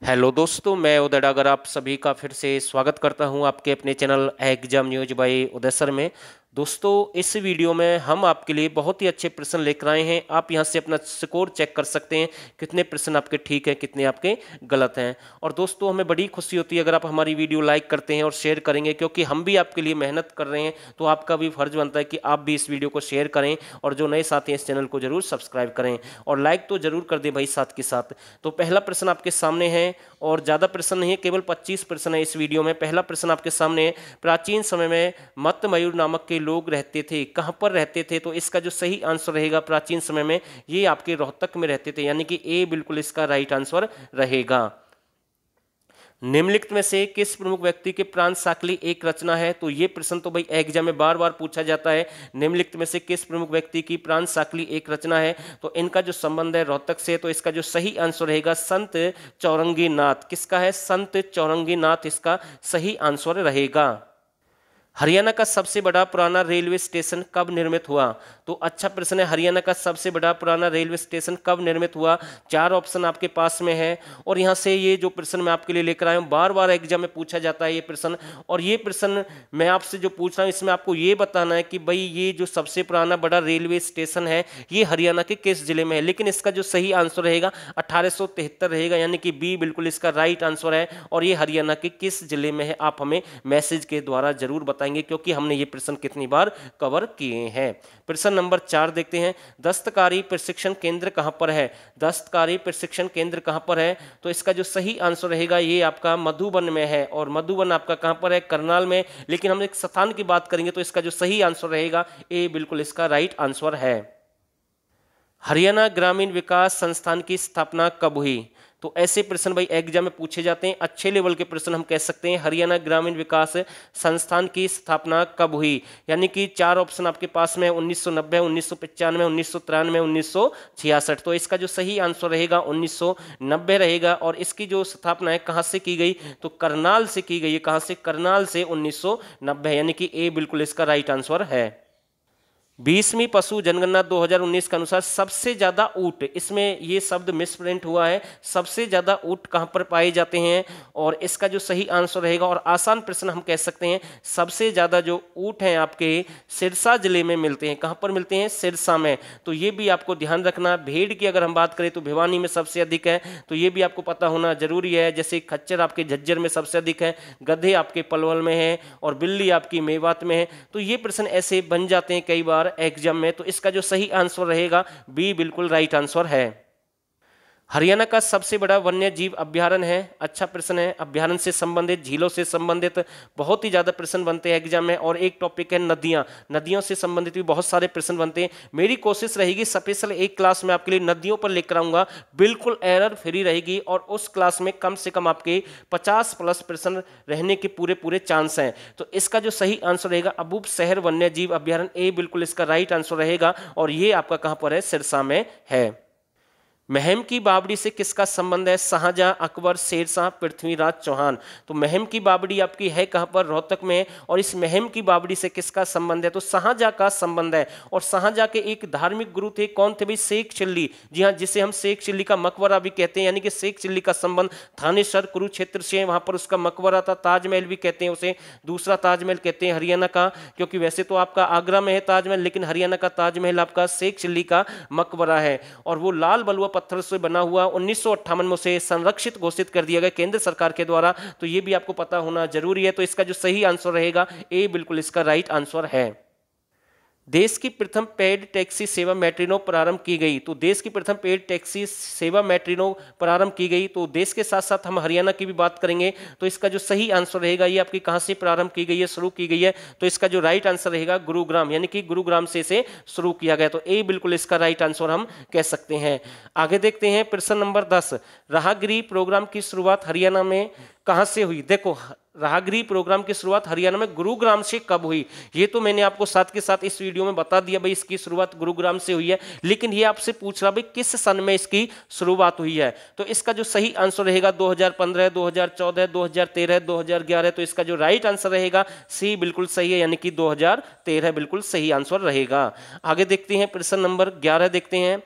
Hello दोस्तों, मैं उदय डागर आप सभी का फिर से स्वागत करता हूं आपके अपने चैनल एग्जाम न्यूज बाय उदय सर में। दोस्तों, इस वीडियो में हम आपके लिए बहुत ही अच्छे प्रश्न लेकर आए हैं। आप यहां से अपना स्कोर चेक कर सकते हैं, कितने प्रश्न आपके ठीक हैं, कितने आपके गलत हैं। और दोस्तों, हमें बड़ी खुशी होती है अगर आप हमारी वीडियो लाइक करते हैं और शेयर करेंगे, क्योंकि हम भी आपके लिए मेहनत कर रहे हैं, तो आपका भी फर्ज बनता है कि आप भी इस वीडियो को शेयर करें और जो नए साथी हैं इस चैनल को जरूर सब्सक्राइब करें और लाइक तो जरूर कर दें भाई साथ के साथ। तो पहला प्रश्न आपके सामने है और ज़्यादा प्रश्न नहीं है, केवल 25 प्रश्न है इस वीडियो में। पहला प्रश्न आपके सामने है, प्राचीन समय में मत्तमयूर नामक के लोग रहते थे, कहाँ पर रहते थे? तो इसका जो सही आंसर रहेगा प्राचीन समय में, ये आपके रोहतक में रहते थे, यानी कि ए बिल्कुल इसका राइट आंसर रहेगा। निम्नलिखित में से किस प्रमुख व्यक्ति के प्राण साकली एक रचना है? तो ये प्रश्न तो भाई एग्जाम में बार बार पूछा जाता है। निम्नलिखित में से किस प्रमुख व्यक्ति की प्राण साकली एक रचना है? तो इनका जो संबंध है रोहतक से, तो इसका जो सही आंसर रहेगा संत चौरंगी नाथ। किसका है? संत चौरंगी नाथ इसका सही आंसर रहेगा। हरियाणा का सबसे बड़ा पुराना रेलवे स्टेशन कब निर्मित हुआ? तो अच्छा प्रश्न है, हरियाणा का सबसे बड़ा पुराना रेलवे स्टेशन कब निर्मित हुआ? चार ऑप्शन आपके पास में है। और यहाँ से ये जो प्रश्न मैं आपके लिए लेकर आया हूँ, बार बार एग्जाम में पूछा जाता है ये प्रश्न। और ये प्रश्न मैं आपसे जो पूछ रहा हूँ, इसमें आपको ये बताना है कि भाई ये जो सबसे पुराना बड़ा रेलवे स्टेशन है, ये हरियाणा के किस जिले में है। लेकिन इसका जो सही आंसर रहेगा 1873 रहेगा, यानी कि बी बिल्कुल इसका राइट आंसर है। और ये हरियाणा के किस जिले में है, आप हमें मैसेज के द्वारा जरूर बताएंगे, क्योंकि हमने ये प्रश्न कितनी बार कवर किए हैं। प्रश्न नंबर 4 देखते हैं, दस्तकारी प्रशिक्षण केंद्र कहां पर है? दस्तकारी प्रशिक्षण केंद्र कहां पर है? तो इसका जो सही आंसर रहेगा ये आपका मधुबन में है। और मधुबन आपका कहां पर है? करनाल में। लेकिन हम एक स्थान की बात करेंगे तो इसका जो सही आंसर रहेगा ए बिल्कुल इसका राइट आंसर है। हरियाणा ग्रामीण विकास संस्थान की स्थापना कब हुई? तो ऐसे प्रश्न भाई एग्जाम में पूछे जाते हैं, अच्छे लेवल के प्रश्न हम कह सकते हैं। हरियाणा ग्रामीण विकास संस्थान की स्थापना कब हुई? यानी कि चार ऑप्शन आपके पास में 1990, 1995, 1993, 1966। तो इसका जो सही आंसर रहेगा 1990 रहेगा। और इसकी जो स्थापना है कहाँ से की गई? तो करनाल से की गई है। कहाँ से? करनाल से 1990, यानी कि ए बिल्कुल इसका राइट आंसर है। 20वीं पशु जनगणना 2019 के अनुसार सबसे ज्यादा ऊंट, इसमें ये शब्द मिसप्रिंट हुआ है, सबसे ज्यादा ऊंट कहां पर पाए जाते हैं? और इसका जो सही आंसर रहेगा, और आसान प्रश्न हम कह सकते हैं, सबसे ज्यादा जो ऊंट हैं आपके सिरसा जिले में मिलते हैं। कहां पर मिलते हैं? सिरसा में। तो ये भी आपको ध्यान रखना। भेड़ की अगर हम बात करें तो भिवानी में सबसे अधिक है, तो ये भी आपको पता होना जरूरी है। जैसे खच्चर आपके झज्जर में सबसे अधिक है, गधे आपके पलवल में है, और बिल्ली आपकी मेवात में है। तो ये प्रश्न ऐसे बन जाते हैं कई बार एग्जाम में। तो इसका जो सही आंसर रहेगा बी बिल्कुल राइट आंसर है। हरियाणा का सबसे बड़ा वन्य जीव अभ्यारण्य है? अच्छा प्रश्न है। अभ्यारण्य से संबंधित, झीलों से संबंधित बहुत ही ज्यादा प्रश्न बनते हैं एग्जाम में। और एक टॉपिक है नदियां, नदियों से संबंधित भी बहुत सारे प्रश्न बनते हैं। मेरी कोशिश रहेगी स्पेशल एक क्लास में आपके लिए नदियों पर लेकर आऊंगा, बिल्कुल एरर फ्री रहेगी। और उस क्लास में कम से कम आपके 50+ प्रश्न रहने के पूरे पूरे चांस हैं। तो इसका जो सही आंसर रहेगा अबूब शहर वन्य जीव अभ्यारण्य, ए बिल्कुल इसका राइट आंसर रहेगा। और ये आपका कहां पर है? सिरसा में है। महम की बावड़ी से किसका संबंध है? शाहजहां, अकबर, शेरशाह, पृथ्वीराज चौहान। तो महम की बावड़ी आपकी है कहां पर? रोहतक में। और इस महम की बावड़ी से किसका संबंध है? तो शाहजहां का संबंध है। और शाहजहां के एक धार्मिक गुरु थे, कौन थे भाई? शेख चिल्ली। जी हाँ, जिसे हम शेख चिल्ली का मकबरा भी कहते हैं, यानी कि शेख चिल्ली का संबंध थानेसर कुरुक्षेत्र से, वहां पर उसका मकबरा था। ताजमहल भी कहते हैं उसे, दूसरा ताजमहल कहते हैं हरियाणा का, क्योंकि वैसे तो आपका आगरा में है ताजमहल, लेकिन हरियाणा का ताजमहल आपका शेख चिल्ली का मकबरा है। और वो लाल बलुआ पत्थर से बना हुआ, 1958 में उसे संरक्षित घोषित कर दिया गया केंद्र सरकार के द्वारा। तो ये भी आपको पता होना जरूरी है। तो इसका जो सही आंसर रहेगा ए बिल्कुल इसका राइट आंसर है। देश की प्रथम पेड टैक्सी सेवा मेट्रिनो प्रारंभ की गई। तो देश की प्रथम पेड टैक्सी सेवा मेट्रिनो प्रारंभ की गई। तो देश के साथ साथ हम हरियाणा की भी बात करेंगे। तो इसका जो सही आंसर रहेगा, ये आपकी कहां से प्रारंभ की गई है, शुरू की गई है? तो इसका जो राइट आंसर रहेगा गुरुग्राम, यानी कि गुरुग्राम से इसे शुरू किया गया। तो ए बिल्कुल इसका राइट आंसर हम कह सकते हैं। आगे देखते हैं प्रश्न नंबर 10, राहगिरी प्रोग्राम की शुरुआत हरियाणा में कहां से हुई? देखो, राहगिरी प्रोग्राम की शुरुआत हरियाणा में गुरुग्राम से कब हुई? ये तो मैंने आपको साथ के साथ इस वीडियो में बता दिया भाई, इसकी शुरुआत गुरुग्राम से हुई है। लेकिन ये आपसे पूछ रहा भाई किस सन में इसकी शुरुआत हुई है? तो इसका जो सही आंसर रहेगा 2015, 2014, 2013, 2011। तो इसका जो राइट आंसर रहेगा सी बिल्कुल सही है, यानी कि 2013 बिल्कुल सही आंसर रहेगा। आगे देखते हैं प्रश्न नंबर 11 देखते हैं,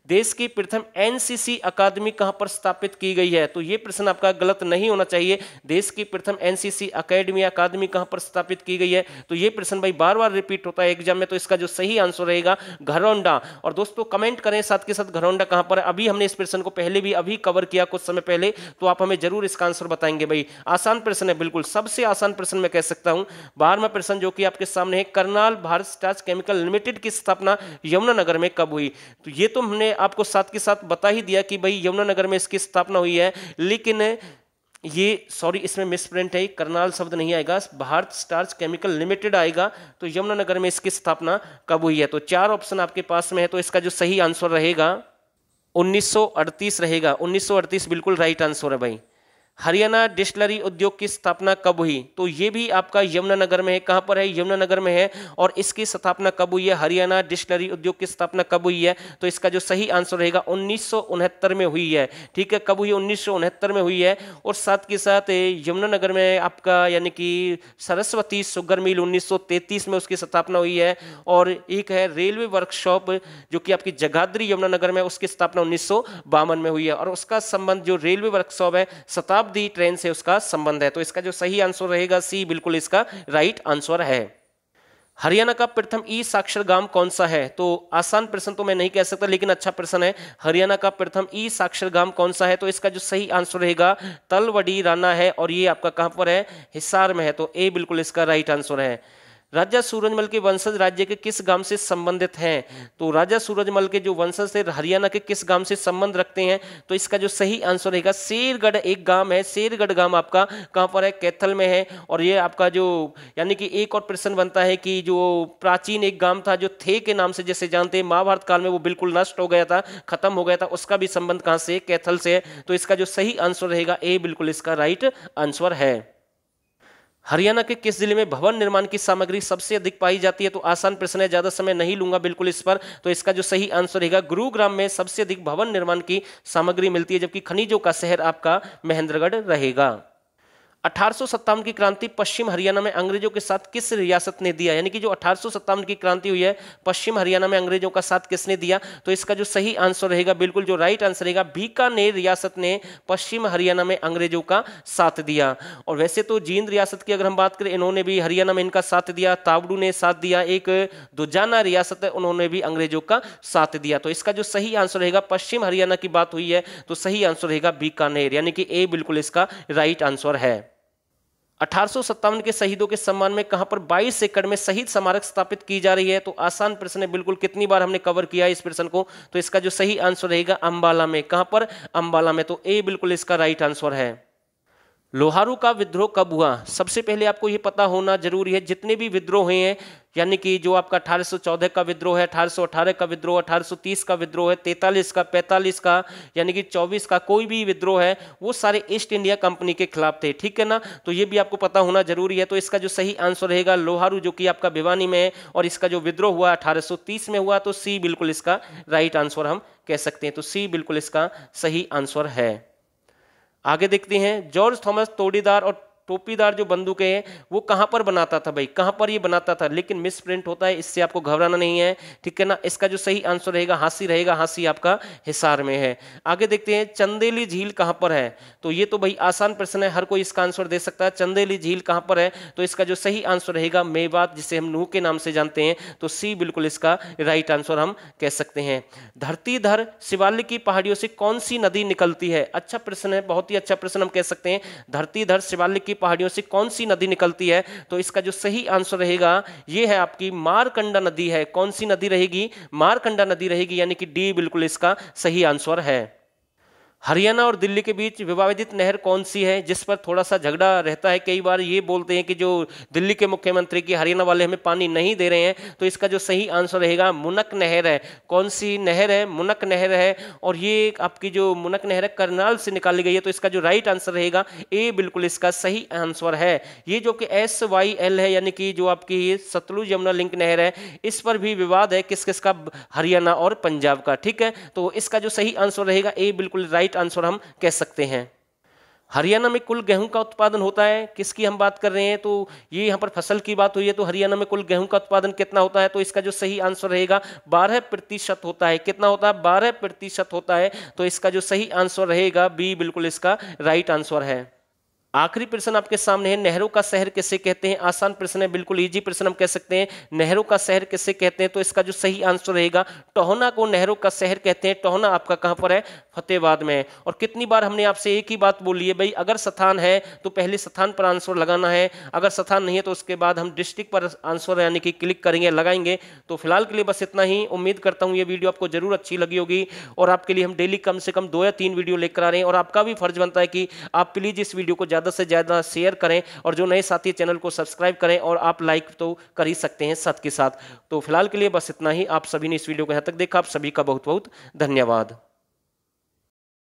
देश की प्रथम एनसीसी अकादमी कहां पर स्थापित की गई है? तो ये प्रश्न आपका गलत नहीं होना चाहिए। देश की प्रथम एनसीसी अकादमी कहां पर स्थापित की गई है? तो ये प्रश्न भाई बार बार रिपीट होता है एग्जाम में, तो इसका जो सही आंसर रहेगा घरौंडा। और दोस्तों कमेंट करें साथ के साथ घरौंडा कहां पर है। अभी हमने इस प्रश्न को पहले भी अभी कवर किया कुछ समय पहले, तो आप हमें जरूर इसका आंसर बताएंगे। भाई आसान प्रश्न है, बिल्कुल सबसे आसान प्रश्न मैं कह सकता हूं। 12वां प्रश्न जो कि आपके सामने है, Karnal Bharat starch chemical limited की स्थापना यमुनानगर में कब हुई? तो ये तो हमने आपको साथ के साथ बता ही दिया कि भाई यमुनानगर में इसकी स्थापना हुई है, लेकिन ये सॉरी इसमें मिसप्रिंट है, करनाल शब्द नहीं आएगा, भारत स्टार्च केमिकल लिमिटेड आएगा। तो यमुनानगर में इसकी स्थापना कब हुई है? तो 4 ऑप्शन आपके पास में है, तो इसका जो सही आंसर रहेगा 1938 रहेगा। 1938 बिल्कुल राइट आंसर है भाई। हरियाणा डिस्टिलरी उद्योग की स्थापना कब हुई? तो ये भी आपका यमुनानगर में है। कहां पर है? यमुनानगर में है। और इसकी स्थापना कब हुई है? हरियाणा डिस्टिलरी उद्योग की स्थापना कब हुई है? तो इसका जो सही आंसर रहेगा 1969 में हुई है। ठीक है, कब हुई? 1969 में हुई है। और साथ के साथ यमुनानगर में आपका यानी कि सरस्वती शुगर मिल 1933 में उसकी स्थापना हुई है। और एक है रेलवे वर्कशॉप जो कि आपकी जगाधरी यमुनानगर में, उसकी स्थापना 1952 में हुई है। और उसका संबंध जो रेलवे वर्कशॉप है शताब्दी ट्रेन से उसका संबंध है। तो इसका जो सही आंसर रहेगा सी बिल्कुल इसका राइट आंसर है। हरियाणा का प्रथम ई साक्षर गांव कौन सा है? तो आसान प्रश्न तो मैं नहीं कह सकता, लेकिन अच्छा प्रश्न है। हरियाणा का प्रथम ई साक्षर गांव कौन सा है? तो इसका जो सही आंसर रहेगा तलवडी राना है। और ये आपका कहां पर है? हिसार में है। तो ए बिल्कुल इसका राइट आंसर है। राजा सूरजमल के वंशज राज्य के किस गांव से संबंधित हैं? तो राजा सूरजमल के जो वंशज थे हरियाणा के किस गांव से संबंध रखते हैं? तो इसका जो सही आंसर रहेगा शेरगढ़ एक गांव है। शेरगढ़ गांव आपका कहां पर है? कैथल में है। और ये आपका जो यानी कि एक और प्रश्न बनता है कि जो प्राचीन एक गांव था जो थे के नाम से जैसे जानते हैं, महाभारत काल में वो बिल्कुल नष्ट हो गया था, खत्म हो गया था, उसका भी संबंध कहां से? कैथल से है। तो इसका जो सही आंसर रहेगा ए बिल्कुल इसका राइट आंसर है। हरियाणा के किस जिले में भवन निर्माण की सामग्री सबसे अधिक पाई जाती है? तो आसान प्रश्न है, ज्यादा समय नहीं लूंगा बिल्कुल इस पर। तो इसका जो सही आंसर रहेगा गुरुग्राम में सबसे अधिक भवन निर्माण की सामग्री मिलती है, जबकि खनिजों का शहर आपका महेंद्रगढ़ रहेगा। 1857 की क्रांति पश्चिम हरियाणा में अंग्रेजों के साथ किस रियासत ने दिया? यानी कि जो 1857 की क्रांति हुई है पश्चिम हरियाणा में अंग्रेजों का साथ किसने दिया? तो इसका जो सही आंसर रहेगा बिल्कुल जो राइट आंसर रहेगा बीकानेर रियासत ने पश्चिम हरियाणा में अंग्रेजों का साथ दिया। और वैसे तो जींद रियासत की अगर हम बात करें, इन्होंने भी हरियाणा में इनका साथ दिया, तावड़ू ने साथ दिया, एक दुजाना रियासत है उन्होंने भी अंग्रेजों का साथ दिया। तो इसका जो सही आंसर रहेगा, पश्चिम हरियाणा की बात हुई है तो सही आंसर रहेगा बीकानेर, यानी कि ए बिल्कुल इसका राइट आंसर है। 1857 के शहीदों के सम्मान में कहां पर 22 एकड़ में शहीद स्मारक स्थापित की जा रही है? तो आसान प्रश्न है बिल्कुल, कितनी बार हमने कवर किया है इस प्रश्न को। तो इसका जो सही आंसर रहेगा अंबाला में। कहां पर? अंबाला में। तो ए बिल्कुल इसका राइट आंसर है। लोहारू का विद्रोह कब हुआ? सबसे पहले आपको यह पता होना जरूरी है, जितने भी विद्रोह हुए हैं यानी कि जो आपका 1814 का विद्रोह है, 1818 का विद्रोह, 1830 का विद्रोह है, 43 का, 45 का, यानी कि 24 का, कोई भी विद्रोह है वो सारे ईस्ट इंडिया कंपनी के खिलाफ थे। ठीक है ना, तो ये भी आपको पता होना जरूरी है। तो इसका जो सही आंसर रहेगा लोहारू, जो कि आपका भिवानी में है, और इसका जो विद्रोह हुआ 1830 में हुआ। तो सी बिल्कुल इसका राइट आंसर हम कह सकते हैं। तो सी बिल्कुल इसका सही आंसर है। आगे देखते हैं, जॉर्ज थॉमस तोड़ीदार और टोपीदार जो बंदूकें हैं वो कहां पर बनाता था? भाई कहां पर ये बनाता था, लेकिन मिस प्रिंट होता है, इससे आपको घबराना नहीं है। ठीक है ना, इसका जो सही आंसर रहेगा हांसी रहेगा। हांसी आपका हिसार में है। आगे देखते हैं, चंदेली झील कहां पर है? तो ये तो भाई आसान प्रश्न है, हर कोई इसका आंसर दे सकता है। चंदेली झील कहां पर है? तो इसका जो सही आंसर रहेगा मेवात, जिसे हम नूह के नाम से जानते हैं। तो सी बिल्कुल इसका राइट आंसर हम कह सकते हैं। धरतीधर शिवालिक की पहाड़ियों से कौन सी नदी निकलती है? अच्छा प्रश्न है, बहुत ही अच्छा प्रश्न हम कह सकते हैं। धरतीधर शिवालिक की पहाड़ियों से कौन सी नदी निकलती है? तो इसका जो सही आंसर रहेगा ये है आपकी मारकंडा नदी है। कौन सी नदी रहेगी? मारकंडा नदी रहेगी, यानी कि डी बिल्कुल इसका सही आंसर है। हरियाणा और दिल्ली के बीच विवादित नहर कौन सी है, जिस पर थोड़ा सा झगड़ा रहता है? कई बार ये बोलते हैं कि जो दिल्ली के मुख्यमंत्री की हरियाणा वाले हमें पानी नहीं दे रहे हैं। तो इसका जो सही आंसर रहेगा मुनक नहर है। कौन सी नहर है? मुनक नहर है। और ये आपकी जो मुनक नहर है करनाल से निकाली गई है। तो इसका जो राइट आंसर रहेगा ए बिल्कुल इसका सही आंसर है। ये जो कि SYL है, यानी कि जो आपकी सतलुज यमुना लिंक नहर है, इस पर भी विवाद है किस किस का? हरियाणा और पंजाब का। ठीक है, तो इसका जो सही आंसर रहेगा ए बिल्कुल राइट आंसर हम कह सकते हैं। हरियाणा में कुल गेहूं का उत्पादन होता है, किसकी हम बात कर रहे हैं, तो ये यहाँ पर फसल की बात हुई है, तो हरियाणा में कुल गेहूं का उत्पादन कितना होता है, तो इसका जो सही आंसर रहेगा 12% होता है। कितना होता है, 12% होता है। तो इसका जो सही आंसर रहेगा बी बिल्कुल इसका राइट आंसर है। आखिरी प्रश्न आपके सामने है, नहरों का शहर किसे कहते हैं। आसान प्रश्न है, बिल्कुल इजी प्रश्न हम कह सकते हैं। नहरों का शहर किसे कहते हैं, तो इसका जो सही आंसर रहेगा टोहना को नहरों का शहर कहते हैं। टोहना आपका कहां पर है, फतेहाबाद में है। और कितनी बार हमने आपसे एक ही बात बोली है भाई, अगर स्थान है तो पहले स्थान पर आंसर लगाना है, अगर स्थान नहीं है तो उसके बाद हम डिस्ट्रिक्ट पर आंसर यानी कि क्लिक करेंगे, लगाएंगे। तो फिलहाल के लिए बस इतना ही। उम्मीद करता हूं ये वीडियो आपको जरूर अच्छी लगी होगी और आपके लिए हम डेली कम से कम 2 या 3 वीडियो लेकर आ रहे हैं। और आपका भी फर्ज बनता है कि आप प्लीज इस वीडियो को ज्यादा से ज्यादा शेयर करें और जो नए साथी चैनल को सब्सक्राइब करें, और आप लाइक तो कर ही सकते हैं साथ के साथ। तो फिलहाल के लिए बस इतना ही। आप सभी ने इस वीडियो को यहां तक देखा, आप सभी का बहुत बहुत धन्यवाद।